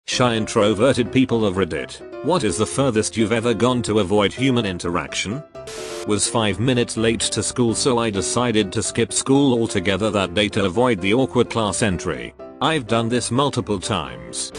Shy introverted people of Reddit, what is the furthest you've ever gone to avoid human interaction? Was 5 minutes late to school, so I decided to skip school altogether that day to avoid the awkward class entry. I've done this multiple times.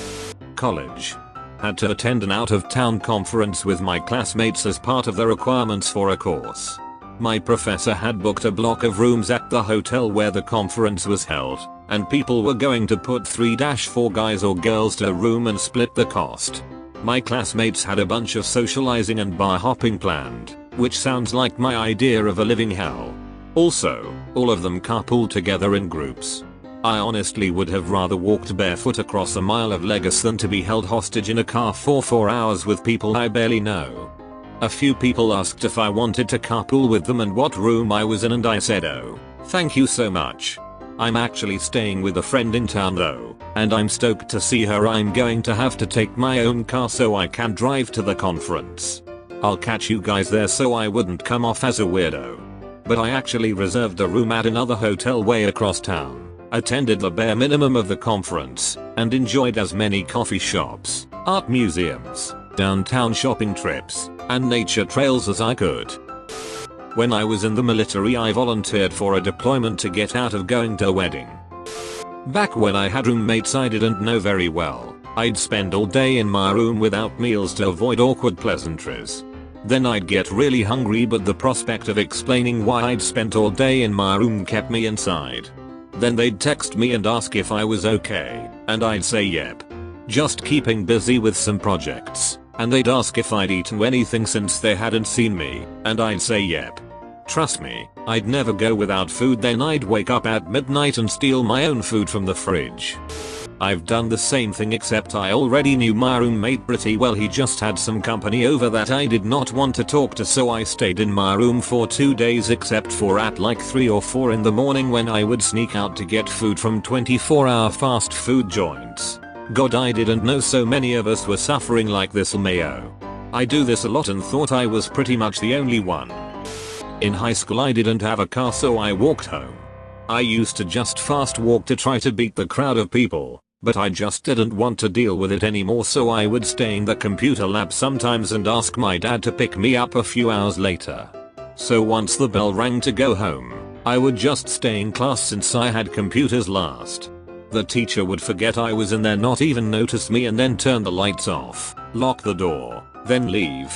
College. Had to attend an out-of-town conference with my classmates as part of the requirements for a course. My professor had booked a block of rooms at the hotel where the conference was held, and people were going to put 3-4 guys or girls to a room and split the cost. My classmates had a bunch of socializing and bar hopping planned, which sounds like my idea of a living hell. Also, all of them carpooled together in groups. I honestly would have rather walked barefoot across a mile of Lagos than to be held hostage in a car for 4 hours with people I barely know. A few people asked if I wanted to carpool with them and what room I was in, and I said, "Oh, thank you so much. I'm actually staying with a friend in town though, and I'm stoked to see her. I'm going to have to take my own car so I can drive to the conference. I'll catch you guys there so I wouldn't come off as a weirdo." But I actually reserved a room at another hotel way across town, attended the bare minimum of the conference, and enjoyed as many coffee shops, art museums, downtown shopping trips, and nature trails as I could. When I was in the military, I volunteered for a deployment to get out of going to a wedding. Back when I had roommates I didn't know very well, I'd spend all day in my room without meals to avoid awkward pleasantries. Then I'd get really hungry, but the prospect of explaining why I'd spent all day in my room kept me inside. Then they'd text me and ask if I was okay, and I'd say yep. Just keeping busy with some projects. And they'd ask if I'd eaten anything since they hadn't seen me, and I'd say yep. Trust me, I'd never go without food. Then I'd wake up at midnight and steal my own food from the fridge. I've done the same thing, except I already knew my roommate pretty well. He just had some company over that I did not want to talk to, so I stayed in my room for 2 days, except for at like 3 or 4 in the morning when I would sneak out to get food from 24-hour fast food joints. God, I didn't know so many of us were suffering like this. Mayo. I do this a lot and thought I was pretty much the only one. In high school I didn't have a car, so I walked home. I used to just fast walk to try to beat the crowd of people, but I just didn't want to deal with it anymore, so I would stay in the computer lab sometimes and ask my dad to pick me up a few hours later. So once the bell rang to go home, I would just stay in class since I had computers last. The teacher would forget I was in there, not even notice me, and then turn the lights off, lock the door, then leave.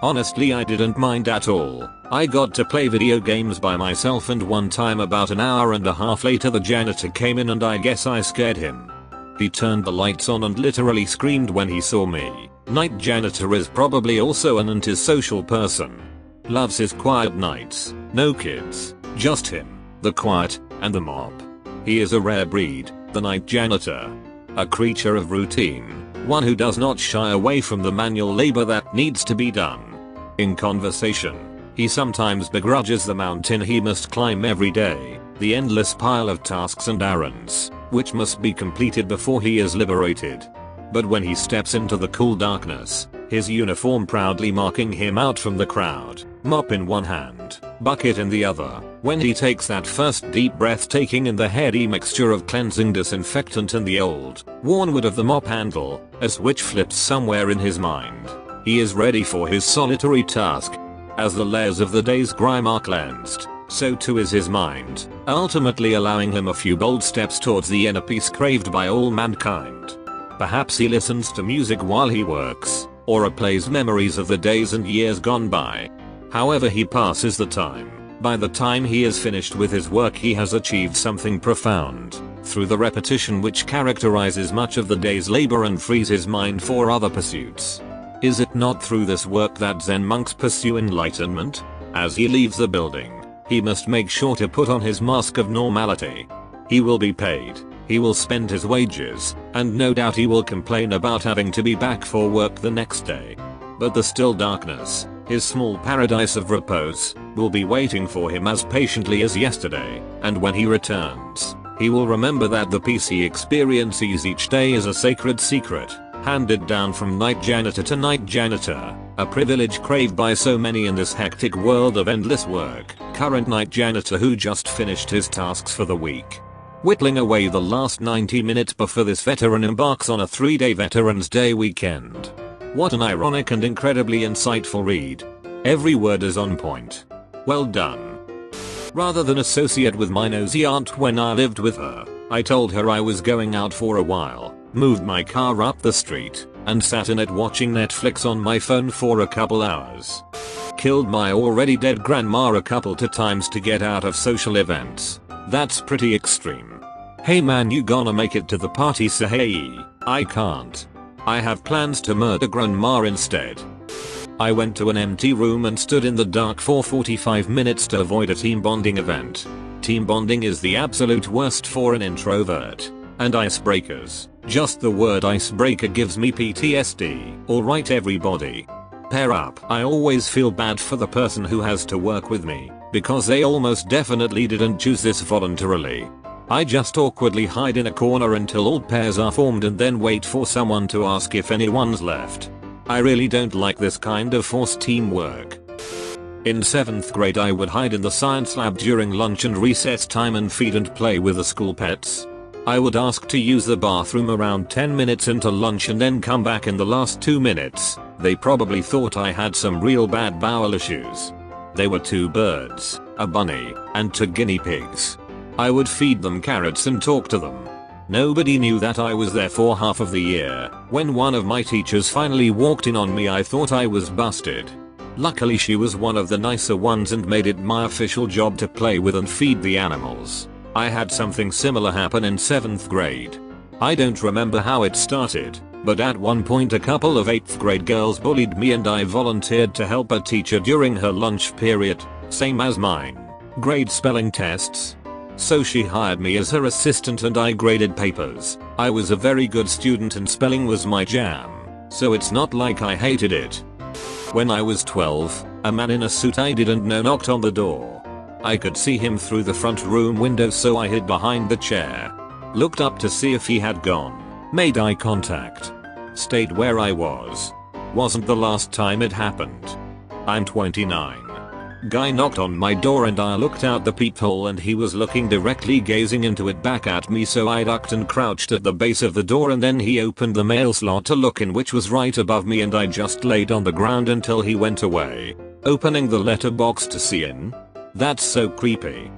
Honestly, I didn't mind at all. I got to play video games by myself, and one time about an hour and a half later the janitor came in and I guess I scared him. He turned the lights on and literally screamed when he saw me. Night janitor is probably also an antisocial person. Loves his quiet nights, no kids, just him, the quiet, and the mop. He is a rare breed, the night janitor. A creature of routine, one who does not shy away from the manual labor that needs to be done. In conversation, he sometimes begrudges the mountain he must climb every day, the endless pile of tasks and errands, which must be completed before he is liberated. But when he steps into the cool darkness, his uniform proudly marking him out from the crowd, mop in one hand, bucket in the other, when he takes that first deep breath, taking in the heady mixture of cleansing disinfectant and the old, worn wood of the mop handle, a switch flips somewhere in his mind. He is ready for his solitary task. As the layers of the day's grime are cleansed, so too is his mind, ultimately allowing him a few bold steps towards the inner peace craved by all mankind. Perhaps he listens to music while he works, or replays memories of the days and years gone by. However he passes the time, by the time he is finished with his work he has achieved something profound, through the repetition which characterizes much of the day's labor and frees his mind for other pursuits. Is it not through this work that Zen monks pursue enlightenment? As he leaves the building, he must make sure to put on his mask of normality. He will be paid, he will spend his wages, and no doubt he will complain about having to be back for work the next day. But the still darkness, his small paradise of repose, will be waiting for him as patiently as yesterday, and when he returns, he will remember that the peace he experiences each day is a sacred secret, handed down from night janitor to night janitor, a privilege craved by so many in this hectic world of endless work. Current night janitor who just finished his tasks for the week. whittling away the last 90 minutes before this veteran embarks on a 3-day Veterans Day weekend. What an ironic and incredibly insightful read. Every word is on point. Well done. Rather than associate with my nosy aunt when I lived with her, I told her I was going out for a while, moved my car up the street, and sat in it watching Netflix on my phone for a couple hours. Killed my already dead grandma a couple of times to get out of social events. That's pretty extreme. Hey man, you gonna make it to the party? Say hey, I can't. I have plans to murder grandma instead. I went to an empty room and stood in the dark for 45 minutes to avoid a team bonding event. Team bonding is the absolute worst for an introvert. And icebreakers, just the word icebreaker gives me PTSD. Alright everybody, pair up. I always feel bad for the person who has to work with me, because they almost definitely didn't choose this voluntarily. I just awkwardly hide in a corner until all pairs are formed and then wait for someone to ask if anyone's left. I really don't like this kind of forced teamwork. In 7th grade I would hide in the science lab during lunch and recess time and feed and play with the school pets. I would ask to use the bathroom around 10 minutes into lunch and then come back in the last 2 minutes. They probably thought I had some real bad bowel issues. They were 2 birds, a bunny, and 2 guinea pigs. I would feed them carrots and talk to them. Nobody knew that I was there for half of the year. When one of my teachers finally walked in on me, I thought I was busted. Luckily she was one of the nicer ones and made it my official job to play with and feed the animals. I had something similar happen in 7th grade. I don't remember how it started, but at one point a couple of 8th grade girls bullied me and I volunteered to help a teacher during her lunch period, same as mine. Grade spelling tests. So she hired me as her assistant and I graded papers. I was a very good student and spelling was my jam, so it's not like I hated it. When I was 12, a man in a suit I didn't know knocked on the door. I could see him through the front room window, so I hid behind the chair. Looked up to see if he had gone. Made eye contact. Stayed where I was. Wasn't the last time it happened. I'm 29. Guy knocked on my door and I looked out the peephole and he was looking directly gazing into it back at me, so I ducked and crouched at the base of the door and then he opened the mail slot to look in, which was right above me, and I just laid on the ground until he went away, opening the letterbox to see in. That's so creepy.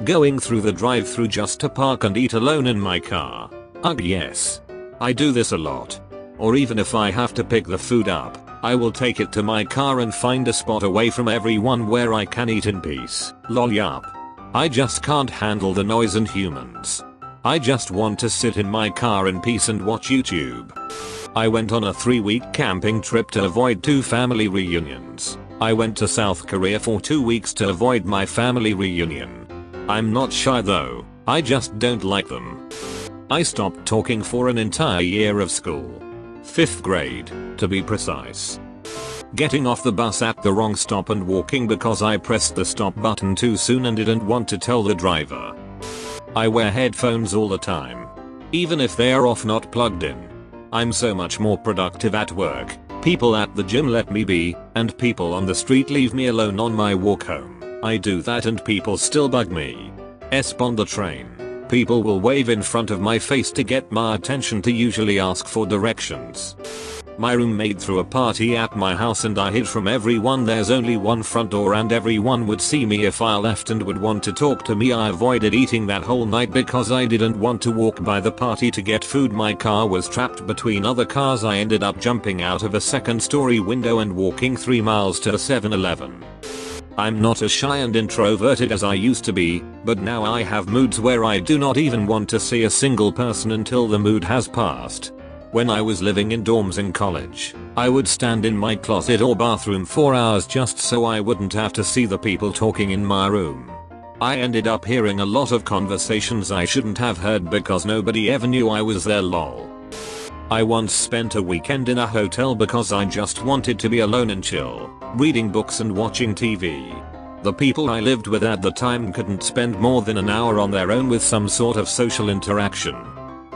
Going through the drive-thru just to park and eat alone in my car. Ugh, yes. I do this a lot. Or even if I have to pick the food up, I will take it to my car and find a spot away from everyone where I can eat in peace. Lol, yup. I just can't handle the noise and humans. I just want to sit in my car in peace and watch YouTube. I went on a 3-week camping trip to avoid 2 family reunions. I went to South Korea for 2 weeks to avoid my family reunion. I'm not shy though, I just don't like them. I stopped talking for an entire year of school. 5th grade, to be precise. Getting off the bus at the wrong stop and walking because I pressed the stop button too soon and didn't want to tell the driver. I wear headphones all the time, even if they are off, not plugged in. I'm so much more productive at work. People at the gym let me be, and people on the street leave me alone on my walk home. I do that and people still bug me. On the train. People will wave in front of my face to get my attention, to usually ask for directions. My roommate threw a party at my house and I hid from everyone. There's only one front door and everyone would see me if I left and would want to talk to me. I avoided eating that whole night because I didn't want to walk by the party to get food. My car was trapped between other cars. I ended up jumping out of a 2nd-story window and walking 3 miles to a 7-Eleven. I'm not as shy and introverted as I used to be, but now I have moods where I do not even want to see a single person until the mood has passed. When I was living in dorms in college, I would stand in my closet or bathroom for hours just so I wouldn't have to see the people talking in my room. I ended up hearing a lot of conversations I shouldn't have heard because nobody ever knew I was there, lol. I once spent a weekend in a hotel because I just wanted to be alone and chill, reading books and watching TV. The people I lived with at the time couldn't spend more than an hour on their own with some sort of social interaction.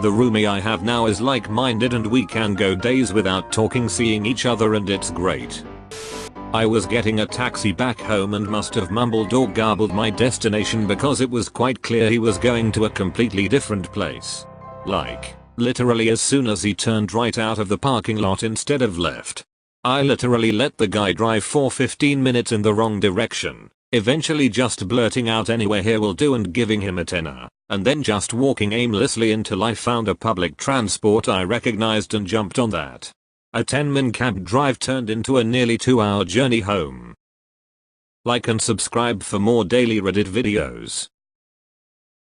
The roomie I have now is like-minded and we can go days without talking, seeing each other, and it's great. I was getting a taxi back home and must have mumbled or garbled my destination because it was quite clear he was going to a completely different place. Like, literally as soon as he turned right out of the parking lot instead of left. I literally let the guy drive for 15 minutes in the wrong direction, eventually just blurting out anywhere here will do and giving him a tenner, and then just walking aimlessly until I found a public transport I recognized and jumped on that. A 10-min cab drive turned into a nearly 2-hour journey home. Like and subscribe for more daily Reddit videos.